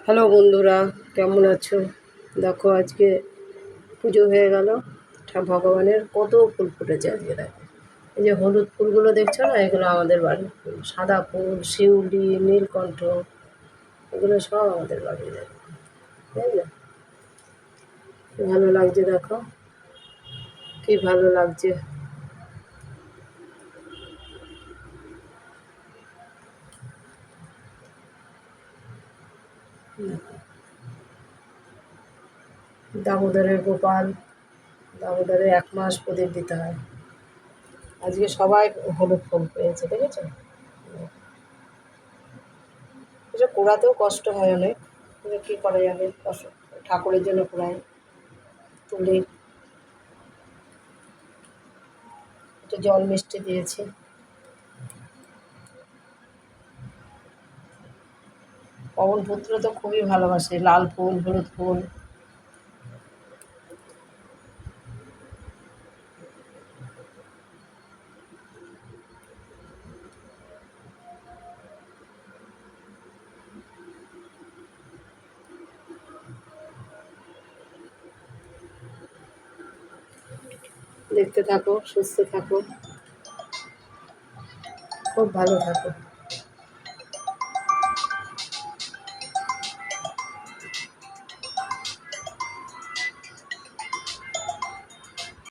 Hello বন্ধুরা, কেমন আছো? দেখো আজকে পুজো হয়ে গেল। ভগবানের কত ফুল ফুটেছে আজকে। দেখো এই যে হলুদ ফুলগুলো দেখছো না, এগুলো আমাদের বাড়ির ফুল। সাদা ফুল, শিউলি, নীলকণ্ঠ, এগুলো সব আমাদের বাড়ির। দেখো, বুঝলে? কি ভালো লাগছে, দেখো কি ভালো লাগছে। দামোদরের গোপাল, দামোদরে 1 মাস প্রদীপ দিতে হয়। আজকে সবাই হলুদ ফুল পেয়েছে, দেখেছো? এটা কুড়াতেও কষ্ট হয় অনেক, কিন্তু কী করা যাবে, ঠাকুরের জন্য কুড়াই, তুলি। একটু জল মিষ্টি দিয়েছি। পবনপুত্র তো খুবই ভালোবাসে লাল ফুল, হলুদ ফুল। দেখতে থাকো, সুস্থ থাকো, খুব ভালো থাকো।